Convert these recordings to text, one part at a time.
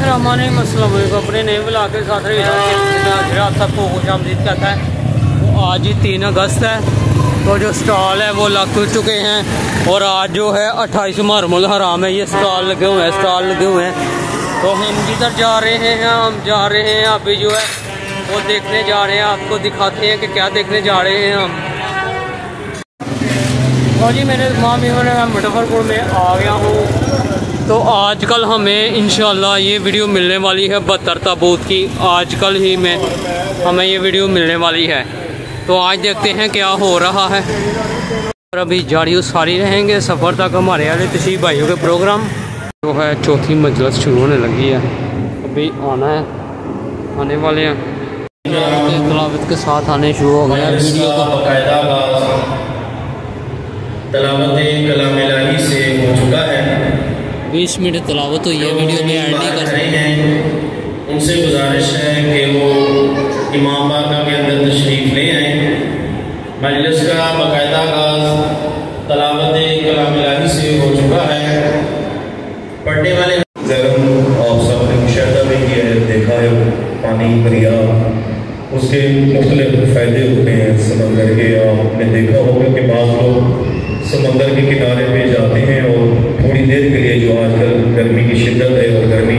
बिस्मिल्लाहिर्रहमानिर्रहीम, अस्सलाम वालेकुम। अपने नए ब्लॉग के साथ आप सबको खुश आमदीद कहता है। तो आज ही 3 अगस्त है, तो जो स्टॉल है वो लग चुके हैं और आज जो है 28 मुहर्रमुल हराम है। ये स्टॉल लगे हुए हैं, तो हम जिधर जा रहे हैं अभी जो है वो देखने जा रहे हैं। आपको दिखाते हैं कि क्या देखने जा रहे हैं हम। तो जी मेरे मामी मैं मुजफ्फरपुर में आ गया हूँ। तो आजकल हमें इंशाल्लाह ये वीडियो मिलने वाली है 72 ताबूत की। आजकल ही में हमें ये वीडियो मिलने वाली है, तो आज देखते हैं क्या हो रहा है। और अभी जारी सारी रहेंगे सफ़र तक हमारे वाले तशीफ भाइयों के प्रोग्राम जो है। चौथी मजलिस शुरू होने लगी है, अभी आने वाले हैं। तलावत के साथ आने शुरू हो गया। वीडियो को तलावत कलाम इलाही से हो चुका है। 20 मिनट तलावत हुई है। वीडियो में ऐड नहीं कर रहे हैं, उनसे गुजारिश है कि वो इमाम बारगाह के अंदर तशरीफ़ ले आएँ। मजलिस का बाकायदा आगाज़ तलावत कलाम इलाही से हो चुका है। पढ़ने वाले आप सब ने मुशाहिदा भी किया है, देखा है पानी दरिया, उसके मुख्तलिफ फ़ायदे होते हैं समंदर के। आपने देखा होगा कि बाज़ लोग समंदर के किनारे पे जाते हैं और थोड़ी देर के लिए, जो आजकल गर्मी की शिद्दत है और गर्मी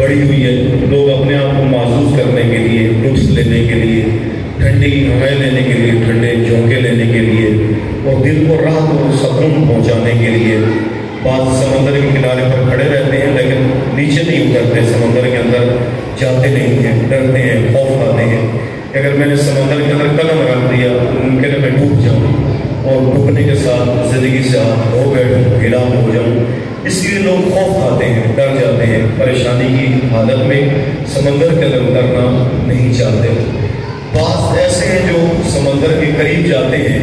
बढ़ी हुई है, लोग अपने आप को महसूस करने के लिए, लुत्फ़ लेने के लिए, ठंडी हवाएं लेने के लिए, ठंडे झोंके लेने के लिए और दिल को राहत और सुकून पहुंचाने के लिए बाद समंदर के किनारे पर खड़े रहते हैं, लेकिन नीचे नहीं उतरते, समंदर के अंदर जाते नहीं हैं, डरते हैं, खौफ आते हैं कि अगर मैंने समंदर के अंदर कदम रख दिया तो मुमकिन है मैं डूब जाऊँ और डूबने के साथ ज़िंदगी से हो बैठूँ, गिलाम हो जाऊँ। इसलिए लोग खौफ खाते हैं, डर जाते हैं, परेशानी की हालत में समंदर के अंदर उतरना नहीं चाहते। बाज़ ऐसे हैं जो समंदर के करीब जाते हैं,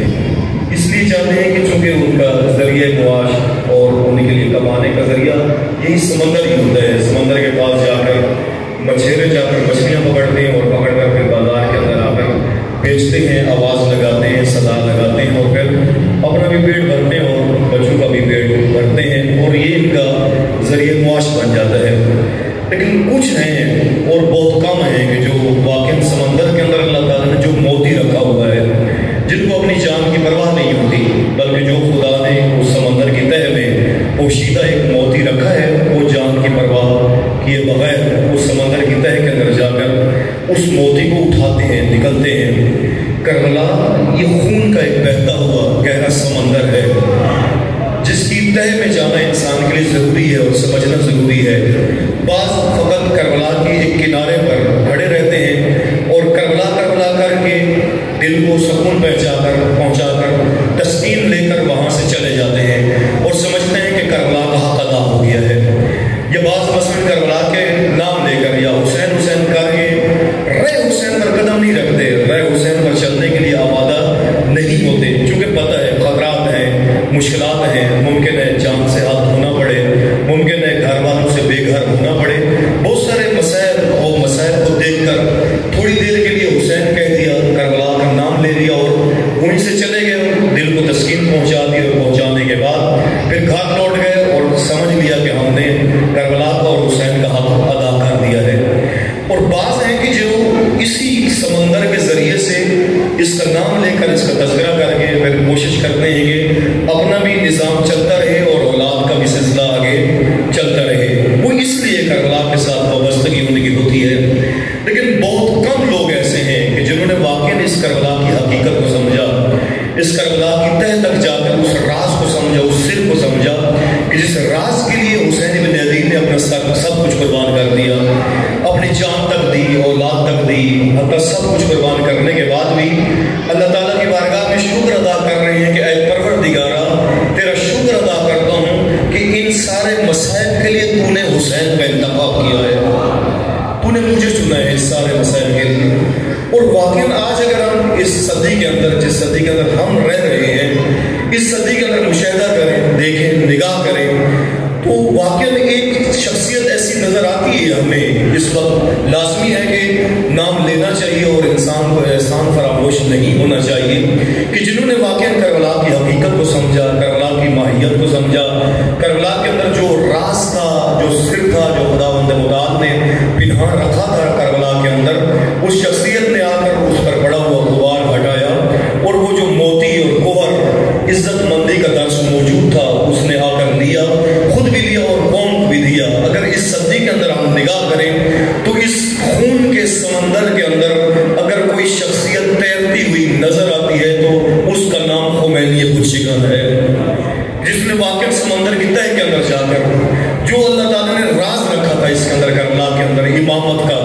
इसलिए चाहते हैं कि चूँकि उनका ज़रिया मुआश और उनके लिए कमाने का ज़रिया यही समंदर ही होता है। समंदर के पास जाकर मछेरे जाकर मछलियाँ पकड़ते हैं और पकड़ कर फिर बाजार के अंदर आकर बेचते हैं, आवाज़ लगाते हैं, सदा लगाते हैं और फिर अपना भी पेट भरते हैं और बच्चों का भी पेट भरते हैं और ये इनका ज़रिया मुआश बन जाता है। लेकिन कुछ हैं और बहुत कम हैं कि जो वाकई समंदर के अंदर अल्लाह ताला ने जो मोती रखा हुआ है, जिनको अपनी जान की परवाह नहीं होती, बल्कि जो खुदा ने उस समंदर की तह में पोशीदा एक मोती रखा है, वो जान की परवाह किए बगैर उस समंदर की तह के अंदर जाकर उस मोती को उठाते हैं, निकलते हैं। करबला ये खून का एक बहता हुआ गहरा समंदर है, जिसकी तह में जाना इंसान के लिए ज़रूरी है और समझना ज़रूरी है। बाज़ फ़कत करबला के एक किनारे पर खड़े रहते हैं और करबला करके दिल को सुकून पहुँचा कर तस्कीन लेकर वहाँ से चले जाते हैं और समझते हैं कि करबला का हक़ अदा हो गया है। ये बाज़ मसलन करबला के नाम लेकर या हुसैन करके रे हुसैन पर कदम नहीं रखते, रे हुसैन पर चलने के लिए आमादा नहीं होते, चूँकि पता है ख़तरात हैं, मुश्किलात हैं, मुमकिन है जान से हाथ धोना पड़े, मुमकिन है घर वालों से बेघर होना पड़े। बहुत सारे मसाइल और मसाइल को देख कर थोड़ी देर के लिए हुसैन कह दिया, करबला का नाम ले लिया और वहीं से चले गए, दिल को तस्कीन पहुँचा दी और पहुँचाने के बाद फिर घर लौट गए और समझ लिया कि हमने करबला का और हुसैन का हक़ अदा कर दिया है। और बाज़ हैं कि जो इसी समंदर के ज़रिए से इसका नाम लेकर इसका तज़किरा करके फिर कोशिश करते हैं कि अपना भी निज़ाम चलता रहे और औलाद का भी सिलसिला आगे चलता रहे। वो इसलिए करबला के साथ वाबस्तगी उनकी होती है। लेकिन बहुत कम लोग ऐसे हैं कि जिन्होंने वाकई इस करबला की हकीकत को समझा, इस करबला की तह तक जाकर उस राज को समझा, उस सिर को समझा कि जिस राज के लिए हुसैन इब्न अली ने अपना सब कुछ कुर्बान कर दिया, अपनी जान तक दी, औलाद तक दी, अपना सब कुछ कुर्बान करने के बाद भी अल्लाह ताला की बारगाह में शुक्र अदा कर रहे हैं कि ऐ परवरदिगारा, तेरा शुक्र अदा करता हूँ कि इन सारे मसाइल के लिए तूने हुसैन का इंतखाब किया है, तूने मुझे चुना है इस सारे मसाइल के लिए। और वाकई आज अगर हम इस सदी के अंदर, जिस सदी के अंदर हम रह रहे हैं, इस सदी के अंदर मुशाहिदा करें, देखें, निगाह करें, तो वाकई एक शख्सियत ऐसी नज़र आती है हमें इस वक्त। लाजमी है कि नाम लेना चाहिए और इंसान को एहसान फरामोश नहीं होना चाहिए कि जिन्होंने वाकई करबला की हकीकत को समझा, करबला की माहियत को समझा, करबला के अंदर जो राज था, जो सिर था, जो खुदा खुदावंद मुताल ने पिन्हान रखा था करबला के अंदर, उस शख्सियत ने आकर उस पर पड़ा हुआ गुबार हटाया और वो जो मोती और कोहर इज्जत मंदी का दर्श मौजूद था उसने आकर लिया, खुद भी लिया और कौम को भी दिया। अगर इस सदी के अंदर हम निगाह करें तो इस खून के समंदर के अंदर अगर कोई शख्सियत तैरती हुई नजर आती है तो उसका नाम खुमैनी बुर्जिगान है, जिसने वाकई समंदर की तह के अंदर जाकर जो अल्लाह ताला ने राज रखा था इसके अंदर करबला के अंदर इमामत का,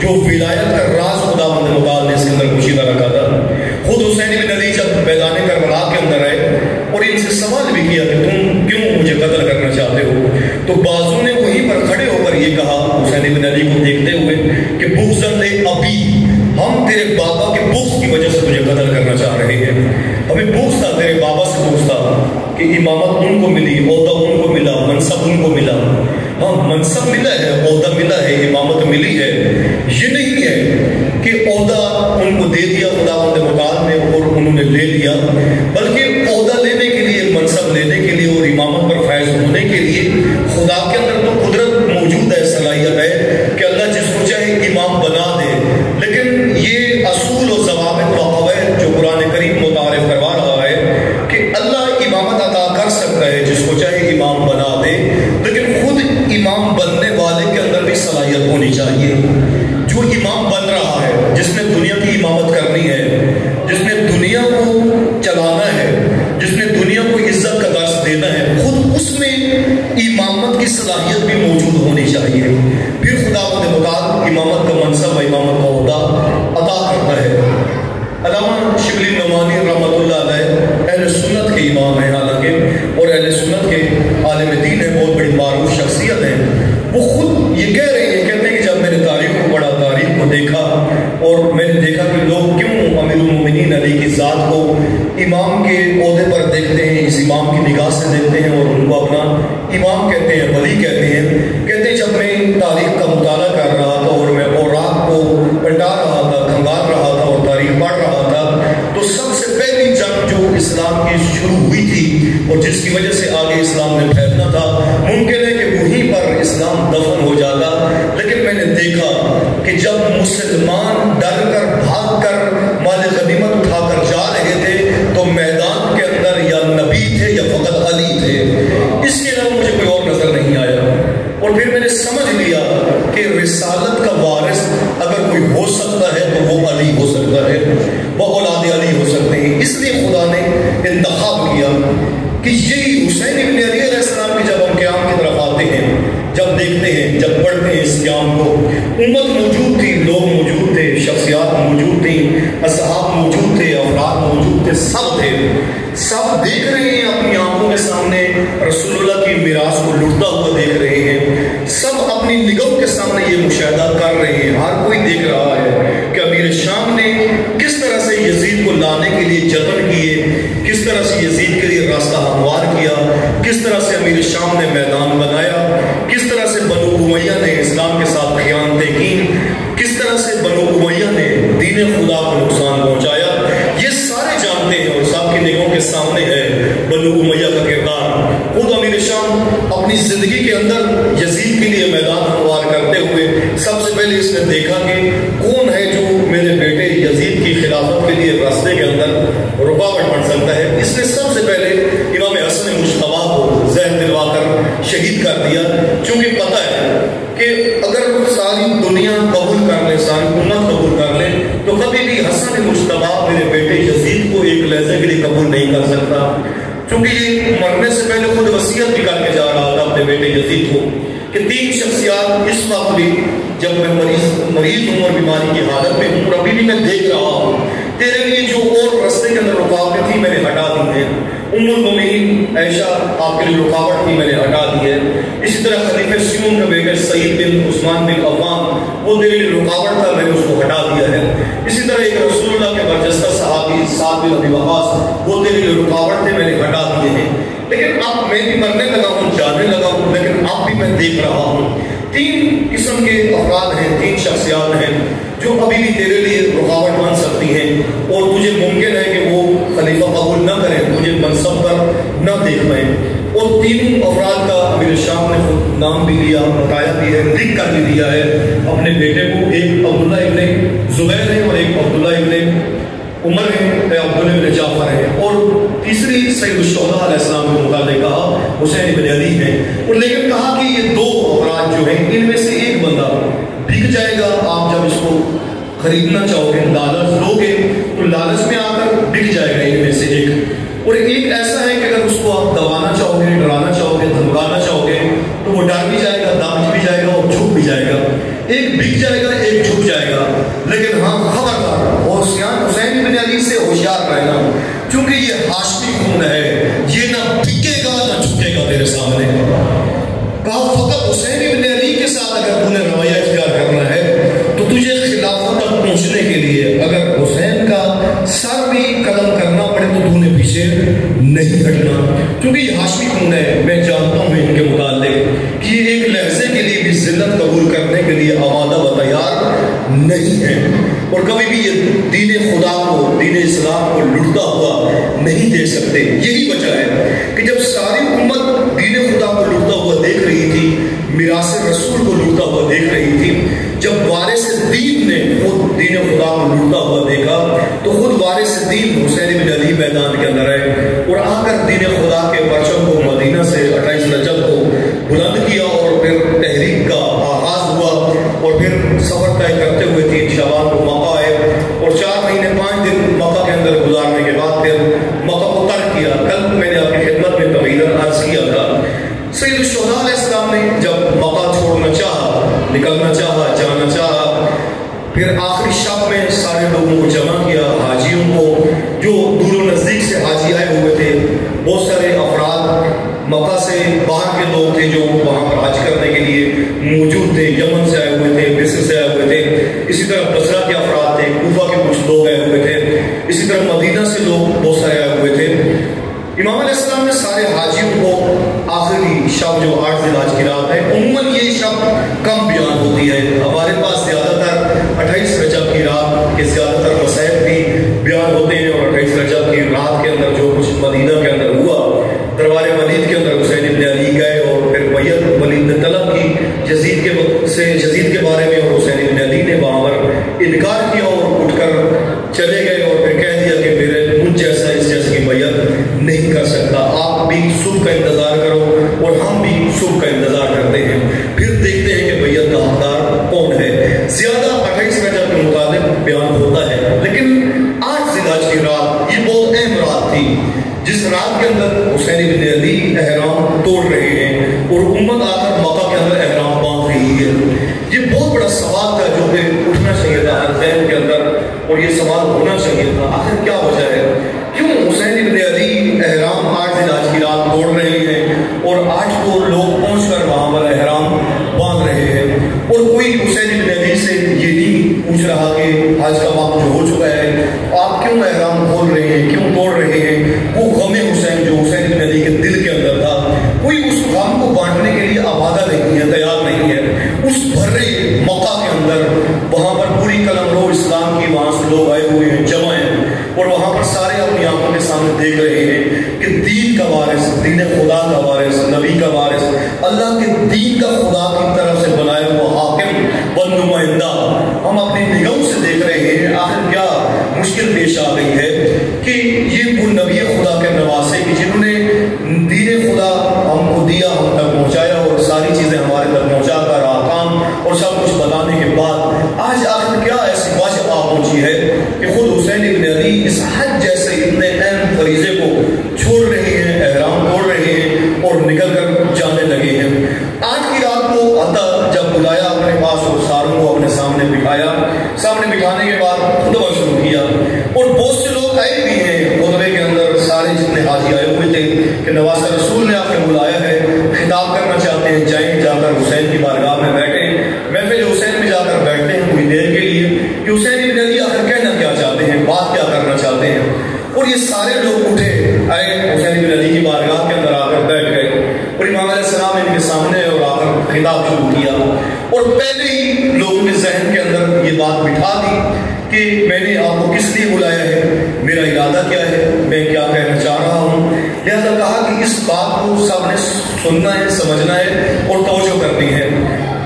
जो विलायत का राज खुदावंद मुताल ने इसके अंदर पोशीदा रखा था। खुद हुसैन इब्न अली जब मैदान करबला के अंदर आए और इनसे सवाल भी किया कि तुम क्यों मुझे कत्ल करना चाहते हो, तो बाजू ने वहीं पर खड़े होकर ये कहा हुसैन इब्न अली को देखते हुए कि बुग़्ज़न अबी, हम तेरे बाबा के बुग़्ज़ की वजह से तुझे कत्ल करना चाह रहे हैं। हमें बुग़्ज़ था, तेरे बाबा से बुग़्ज़ था कि इमामत उनको मिली, ओहदा उनको मिला, मनसब उनको मिला। हाँ, मनसब मिला है, ओहदा मिला है, इमामत मिली है। ये नहीं है कि ओहदा उनको दे दिया खुदावंद मुताल ने और उन्होंने ले लिया, बल्कि ओहदा लेने के लिए, मनसब लेने के लिए और इमामत पर फैज़ होने के लिए खुदा के अंदर तो कुदरत मौजूद है, सलाहियत है कि अल्लाह जिसको चाहे इमाम बना दे। लेकिन ये असूल और ज़वाबित व क़वाइद जो कुरान करीम मुतारिफ करवा रहा है कि अल्लाह इमामत अता कर सकता है, जिसको चाहे इमाम बना दे, लेकिन खुद इमाम बनने वाले के अंदर भी सलाहियत होनी चाहिए। जो इमाम बन रहा है, जिसने दुनिया की इमामत करनी है, जिसने दुनिया को चलाना है, जिसने दुनिया को इज्जत का दर्स देना है, खुद उसमें इमामत की सलाहियत भी मौजूद होनी चाहिए। फिर खुदावंद मुताल इमामत का मनसब, इमामत का ओहदा अता करता है। अल्लामा शिबली नमानी रहमतुल्लाह अलैह अहले सुन्नत के इमाम हैं हालांकि, और अहले सुन्नत के आलिम दीन है, बहुत बड़ी मारूफ शख्सियत है। वो खुद ये कह रहे हैं, कहते हैं कि जब मैंने तारीख को पढ़ा, तारीख को देखा और मैंने देखा कि लोग क्यों अमीरुल मोमिनीन अली की ज़ात को इमाम के ओहदे पर देखते हैं, इस इमाम की निगाह से देखते हैं और उनको अपना इमाम कहते हैं, वली कहते हैं। कहते हैं जब मैं तारीख का मुताला कर रहा था और मैं औरात को पलटा रहा था, खंगाल रहा था और तारीख पढ़ रहा था, तो सबसे पहली जंग जो इस्लाम की शुरू हुई थी और जिसकी वजह से आगे इस्लाम में फैलना था, मुमकिन है कि वहीं पर इस्लाम दफन हो जाता। लेकिन मैंने देखा कि जब मुसलमान डर कर भाग कर माल गनीमत उठाकर जा रहे थे तो मैदान के अंदर या नबी थे या फकत अली थे, इसके अलावा मुझे कोई और नजर नहीं आया। और फिर मैंने समझ लिया कि रिसालत का वारिस अगर कोई हो सकता है तो वो अली हो सकता है, वो औलाद अली हो सकते हैं। इसलिए खुदा ने इंतखाब किया कि यही हुसैन इब्न अली अलैहिस्सलाम की जब हम क़याम की तरफ आते हैं, जब देखते हैं, जब पढ़ते हैं इस क़याम को, उम्मत मौजूद थी, लोग मौजूद थे, शख्सियात मौजूद थी, असहाब मौजूद थे, अफराद मौजूद थे, सब थे, सब देख रहे हैं अपनी आंखों के सामने रसूलुल्लाह की मिरास को लुटता हुआ देख रहे हैं, सब अपनी निगाहों के सामने ये मुशाहिदा कर रहे हैं। हर कोई देख रहा है कि अमीर शाम ने किस तरह से यजीद को लाने के लिए जतन किए, किस तरह से यजीद के लिए रास्ता हमवार किया, किस तरह से अमीर शाम ने मैदान बनाया, किस तरह से बनु उमैया ने इस्लाम के साथ खियानतें की, किस तरह से बनु उमैया ने दीन खुदा को नुकसान पहुंचाया। ये सारे जानते हैं और सबकी निगाहों के सामने है बनु उमैया का किरदार। खुद अमीर शाम अपनी जिंदगी के अंदर यजीद के लिए मैदान हमवार करते हुए सबसे पहले इसने देखा कि कौन है जो मेरे बेटे यजीद की खिलाफत के लिए रास्ते के अंदर रुकावट बन सकता है। इसने सबसे पहले इमाम हसन मुश्तबा को ज़हन दिलवाकर शहीद कर दिया, क्योंकि पता है कि अगर सारी दुनिया कबूल कर ले, सारी उम्मत कबूल कर ले, तो कभी भी हसन मुश्तबा मेरे बेटे यजीद को एक लहजे के लिए कबूल नहीं कर सकता, क्योंकि ये मरने से पहले खुद वसीयत भी करके जा रहा था अपने बेटे यजीद को कि 3 शख्सियात इस वक्त भी, जब मैं मरीज हूँ और बीमारी की हालत में हूँ, अभी भी मैं देख रहा हूँ, तेरे लिए जो और रास्ते के अंदर रुकावटें थी मैंने हटा दी है। उम्मुल मोमिनीन आयशा आपके लिए रुकावट थी, मैंने हटा दी है। इसी तरह खलीफे सियून का बेटे सईद बिन उस्मान बिन अफ़्फ़ान, वो तेरे लिए रुकावट था, मैंने उसको हटा दिया है। इसी तरह एक रसूलुल्लाह के बरजस्ता सहाबी साद बिन अबी वक़ास, वो तेरे लिए रुकावट थे, मैंने हटा दिए हैं। लेकिन अब मैं भी मरने लगा हूँ, जाने लगा हूँ, लेकिन अब भी मैं देख रहा हूँ 3 किस्म के अफराद हैं, 3 शख्सियात हैं जो अभी भी तेरे लिए रुकावट बन सकती हैं और तुझे मुमकिन है कि वो खलीफा कबूल न करें, तुझे मनसब पर न देख पाए। اور تینوں افراد کا امیر شام نے خود نام بھی لیا، بتایا بھی ہے، لکھ کر بھی دیا ہے اپنے بیٹے کو. ایک عبداللہ ابن زبیر ہے اور ایک عبداللہ ابن عمر ہے، عبداللہ ابن جعفر ہے. اور تیسری سید الشہداء علیہ السلام کے متعلق کہا حسین بن علی ہے. اور لیکن کہا کہ یہ دو افراد جو ہیں ان میں سے ایک بندہ بک جائے گا. آپ جب اس کو خریدنا چاہو گے، لالچ لو گے تو لالچ میں آ کر بک جائے گا ان میں سے ایک. اور ایک ایسا ہے کہ اگر اس کو آپ دبانا چاہو گے، ڈرانا چاہو گے، دھمکانا چاہو گے تو وہ ڈر بھی جائے گا، دبج بھی جائے گا اور جھک بھی جائے گا. ایک بک جائے گا، ایک جھک جائے گا. لیکن ہاں خبردار اور حسین بن علی سے ہوشیار رہنا، کیونکہ یہ ہاشمی خون ہے، یہ نہ بکے گا نہ جھکے گا تیرے سامنے. کہا فقط حسین بن علی کے ساتھ اگر تو نے رویہ اختیار کرنا ہے تو تجھے خلافت تک پہنچنے کے لیے اگر حسین کا سر بھی قلم کرنا پڑے تو تو نے پیچھے نہیں ہٹنا، کیونکہ یہ ہاشمی خون ہے. میں جانتا ہوں ان کے متعلق کہ یہ ایک لحظے کے لیے بھی ذلت قبول کرنے کے لیے آمادہ و تیار نہیں ہے، اور کبھی بھی یہ دین خدا کو، دین اسلام کو لٹتا ہوا نہیں دیکھ سکتے. یہی وجہ ہے کہ جب ساری امت دین خدا کو لٹتا ہوا دیکھ رہی تھی، میراث رسول کو لٹتا ہوا دیکھ رہی تھی، جب وارث دین نے خود دین خدا کو لٹتا ہوا دیکھا تو خود وارث دین حسین بن علی میدان کے اندر آئے اور آ کر دین خدا کے پرچم کو مدینہ سے 28 رجب کو بلند کیا. اور پھر تحریک کا آغاز ہوا اور پھر سفر طے کرتے ہوئے 3 شعبان کو مکہ آئے اور 4 مہینے 5 دن مکہ کے اندر گزارنے کے بعد پھر مکہ کو ترک کیا. کل میں نے آپ کی خدمت میں تفصیلاً عرض کیا تھا سید الشہداء علیہ السلام نے جب مکہ چھوڑنا چاہا، نکلنا چاہا، جانا چاہا، پھر آخری شب میں سارے لوگوں کو جمع کیا، حاجیوں کو جو دور و نزدیک سے حاجی آئے ہوئے تھے. بہت سارے افراد مکہ سے باہر کے لوگ تھے جو وہاں پر حج کرنے کے لیے موجود تھے، یمن سے آئے ہوئے تھے، مصر سے آئے ہوئے تھے. اسی طرح بصرہ کے افراد تھے، کوفہ کے کچھ لوگ آئے ہوئے تھے. اسی طرح مدینہ سے لوگ بہت سارے آئے ہوئے تھے. امام علیہ السلام نے سارے حاجیوں کو آخری شب جو 8 ذی الحج کی رات ہے، عموماً یہ شب کم بیان ہوتی ہے. ہمارے پاس زیادہ تر 28 رجب کی رات کے زیادہ تر وسائل بھی بیان ہوتے ہیں. اور 28 رجب کی رات کے اندر جو کچھ مدینہ کے اندر ہوا، دربار ولید کے اندر حسین بن علی گئے اور پھر بیعت ولید نے طلب کی یزید کے بارے میں، اور حسین بن علی نے وہاں پر انکار کیا اور اٹھ کر چلے گئے اور پھر کہہ دیا کہ مجھ جیسا اس جیسے کی بیعت نہیں کر سکتا. آپ بھی صبح کا انتظار کرو اور ہم بھی صبح کا انتظار کرتے ہیں، پھر دیکھتے ہیں کہ بیعت کا حقدار کون ہے. زیادہ 28 رجب کے مطابق بیان ہوتا ہے، لیکن 8 ذی الحج کی رات یہ بہت اہم رات تھی، جس رات کے اندر حسین بن علی احرام توڑ رہے ہیں اور امت آ کر مکہ کے اندر احرام باندھ رہی ہے. یہ بہت بڑا سوال تھا جو کہ اٹھنا چاہیے تھا ہر ذہن کے اندر، اور یہ سوال ہونا چاہیے تھا آخر کیا وجہ ہے، کیوں حسین بن علی احرام 8 ذی الحج کی رات توڑ رہے ہیں اور 8 کو لوگ پہنچ کر وہاں پر احرام باندھ رہے ہیں. اور کوئی حسین بن علی سے یہ نہیں پوچھ رہا کہ حج کا وقت جو ہو چکا ہے آپ کیوں احرام کھول رہے ہیں، کیوں توڑ رہے ہیں. وہ غم حسین جو حسین بن علی کے دل کے اندر تھا، کوئی اس غم کو بانٹنے کے لیے آمادہ نہیں ہے، تیار نہیں ہے. اس بھرے مکہ کے اندر وہاں پر پوری قلمرو اسلام کی وہاں سے لوگ آئے ہوئے ہیں، جمع ہیں، اور وہاں پر سارے اپنی آنکھوں کے سامنے دیکھ رہے ہیں کہ دین کا وارث، دین خدا کا وارث، نبی کا وارث، اللہ کے دین کا خدا کی طرف سے بنایا ہوا حاکم و نمائندہ ہم اپنی نگاہوں سے دیکھ رہے ہیں. آخر کیا مشکل پیش آ گئی ہے کہ یہ وہ نبی خدا کے نواسے کہ جنہوں نے دین خدا ہم کو دیا، ہم تک پہنچایا اور ساری چیزیں ہمارے تک پہنچا کر آکام اور سب کچھ بتانے کے بعد آج آخر کیا ایسی وجہ آ پہنچی ہے کہ خود حسین بن علی اس حج جیسے اتنے اہم فریضے کو چھوڑ رہے ہیں، احرام توڑ رہے ہیں اور نکل کر جانے لگے ہیں. آج کی رات کو عطا جب بلایا اپنے پاس اور ساروں کو اپنے سامنے بٹھایا، سامنے بٹھانے کے بعد خطبہ شروع کیا اور بہت سے لوگ آئے بھی ہیں خطبے کے اندر. سارے جتنے حاجی آئے ہوئے تھے کہ نواسہ رسول نے آپ نے بلایا ہے، خطاب کرنا چاہتے ہیں، جائیں جا کر حسین کی بارگاہ میں بیٹھیں، محفل حسین میں جا کر بیٹھتے ہیں تھوڑی دیر کے لیے کہ حسین بن علی آخر کہنا کیا چاہتے ہیں، بات کیا کرنا چاہتے ہیں. اور یہ سارے لوگ اٹھے آئے حسین بن علی کی بارگاہ کے اندر آ کر بیٹھ گئے اور امام علیہ السلام ان کے سامنے اور آ کر خطاب شروع کیا. اور پہلے ہی لوگوں کے ذہن کے اندر یہ بات بٹھا دی کہ میں نے آپ کو کس لیے بلایا ہے, میرا ارادہ کیا ہے, میں کیا کہنا چاہ رہا ہوں. لہذا کہا کہ اس بات کو سب نے سننا ہے, سمجھنا ہے اور توجہ کرنی ہے.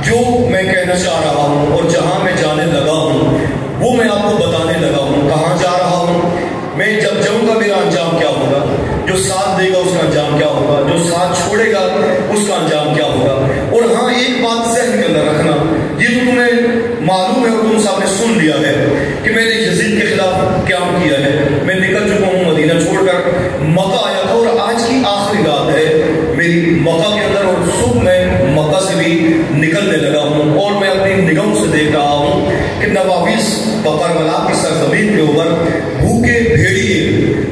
جو میں کہنا چاہ رہا ہوں اور جہاں میں جانے لگا ہوں وہ میں آپ کو بتانے لگا ہوں. کہاں جا رہا ہوں, میں جب جاؤں گا میرا انجام کیا ہوگا, جو ساتھ دے گا اس کا انجام کیا ہوگا, جو ساتھ چھوڑے گا اس کا انجام کیا ہوگا. اور ہاں ایک بات ذہن کے اندر رکھنا, یہ تو تمہیں معلوم ہے اور تم سب نے سن لیا ہے کہ میں نے یزید کے خلاف قیام کیا ہے. میں نکل چکا ہوں مدینہ چھوڑ کر, مکہ آیا تھا اور آج کی آخری رات ہے میری مکہ کے اندر, اور صبح میں مکہ سے بھی نکلنے لگا ہوں اور میں اپنی نگاہوں سے دیکھ رہا ہوں کہ نواویس کربلا کی سرزمین کے اوپر بھوکے بھیڑیے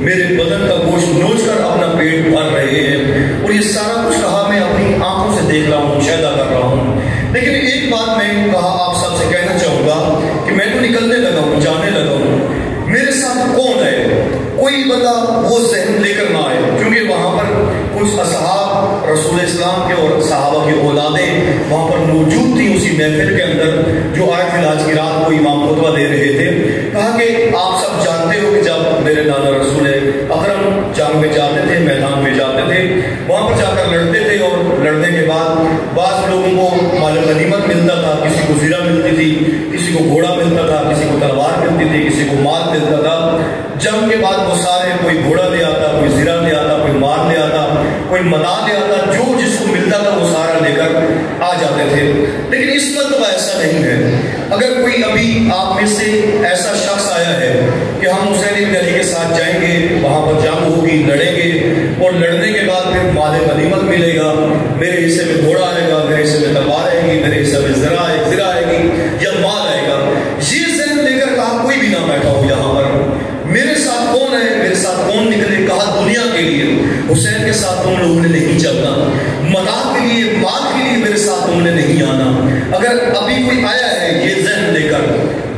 میرے بدن کا گوشت نوچ کر اپنا پیٹ بھر رہے ہیں. اور یہ سارا کچھ کہا میں اپنی آنکھوں سے دیکھ رہا ہوں, مشاہدہ کر رہا ہوں. لیکن ایک بات میں کہا آپ سب سے کہنا چاہوں گا کہ میں تو نکلنے لگا ہوں, جانے لگا ہوں, میرے ساتھ کون ہے؟ کوئی بندہ وہ ذہن لے کر نہ آئے, کیونکہ وہاں پر کچھ اصحاب رسول اسلام کے اور صحابہ کی اولادیں وہاں پر موجود تھیں اسی محفل کے اندر جو آج کی رات کو امام خطبہ دے رہے تھے. کہا کہ آپ سب جانتے ہو کہ جب میرے نانا رسول اکرم جنگ میں جاتے تھے, میدان میں جاتے تھے, وہاں پر جا کر لڑتے تھے, اور لڑنے کے بعد بعض لوگوں کو مال غنیمت ملتا تھا, کسی کو زیرہ ملتی تھی, کسی کو گھوڑا ملتا تھا, کسی کو تلوار ملتی تھی, کسی کو مال ملتا تھا. جنگ کے بعد وہ سارے کوئی گھوڑا لے آتا, کوئی زیرہ لے آتا, کوئی مال لے آتا, کوئی متا لے آتا, جو جس کو ملتا تھا وہ سارا لے کر آ جاتے تھے. لیکن اس مرتبہ ایسا نہیں ہے. اگر کوئی ابھی آپ میں سے ایسا شخص آیا ہے کہ ہم حسین بن علی کے ساتھ جائیں گے, وہاں پر جنگ ہوگی, لڑیں گے, اور لڑنے کے بعد پھر مال غنیمت ملے گا, میرے حصے میں گھوڑا آئے گا, میرے حصے میں تلوار آئے گی, میرے حصے میں زرہ آئے گی یا مال آئے گا, یہ ذہن لے کر کہا کوئی بھی نہ بیٹھا ہو یہاں پر. میرے ساتھ کون ہے, میرے ساتھ کون نکلے؟ کہا دنیا کے لیے حسین کے ساتھ تم لوگوں نے نہیں چلنا, متا کے لیے, مال کے لیے میرے ساتھ تم نے نہیں آنا. اگر ابھی کوئی آیا ہے یہ ذہن لے کر,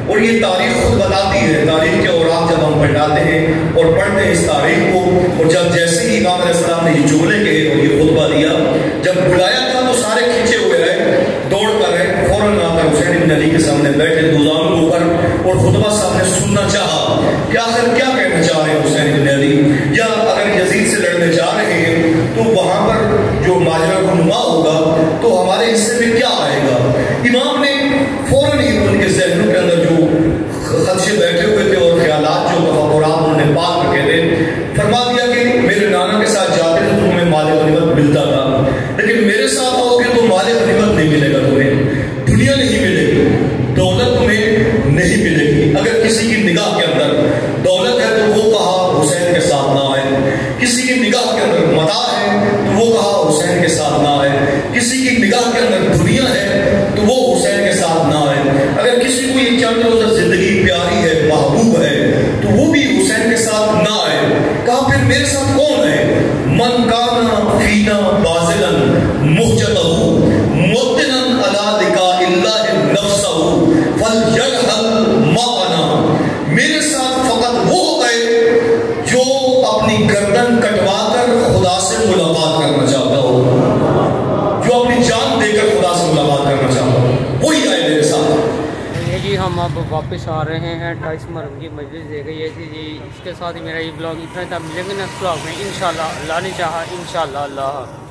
اور یہ تاریخ خود بتاتی ہے, تاریخ کے اوراق جب ہم پلٹاتے ہیں اور پڑھتے ہیں اس تاریخ کو, اور جب جیسے ہی امام علیہ السلام نے یہ جملے کہے اور یہ خطبہ دیا, جب بلایا تھا تو سارے کھینچے ہوئے رہے, دوڑ کر رہے, فوراً آ کر حسین بن علی کے سامنے بیٹھے دوزانوں ہو کر, اور خطبہ صاحب نے سننا چاہا کہ آخر کیا کہنا چاہ رہے ہیں حسین بن علی, یا اگر یزید سے لڑنے جا رہے ہیں تو وہاں پر جو ماجرا رونما ہوگا تو ہمارے حصے میں کیا آئے گا. امام نے فوراً ہی ان کے ذہنوں کے اندر جو خدشے بیٹھے ہوئے تھے اور خیالات جو تفکرات انہوں نے پاک رکھے تھے, فرما دیا کہ میرے نانا کے ساتھ جاتے تھے تو تمہیں مال غنیمت ملتا تھا, لیکن میرے ساتھ آؤ گے تو مال غنیمت نہیں ملے گا, تمہیں دنیا نہیں ملے گی, دولت تمہیں نہیں ملے گی. اگر کسی کی نگاہ کے اندر دولت ہے تو وہ کہا حسین کے ساتھ نہ آئے, کسی کی نگاہ کے اندر متا ہے تو وہ کہا حسین کے ساتھ نہ آئے, کسی کی نگاہ کے اندر دنیا ہے تو وہ حسین کے ساتھ نہ آئے. اگر کسی کو یہ چند روزہ زندگی پیاری ہے, محبوب ہے, تو وہ بھی حسین کے ساتھ نہ آئے. کہا پھر میرے ساتھ کون ہے؟ من کانا فینا بازلا محجتہ موطنا علی لقاء اللہ نفسہ فلیرحل معنا. میرے ساتھ فقط وہ ہے جو اپنی گردن کٹوا کر خدا سے ملاقات کرنا چاہتا ہو, جو اپنی جان دے کر خدا سے ملاقات کرنا چاہتا ہو, وہی آئے میرے ساتھ. جی ہم اب واپس آ رہے ہیں 28 محرم کی مجلس دے گئی ہے جی. اس کے ساتھ ہی میرا یہ بلاگ اتنا تھا, ملیں گے نیکسٹ بلاگ میں انشاءاللہ, اللہ نے چاہا انشاءاللہ. اللہ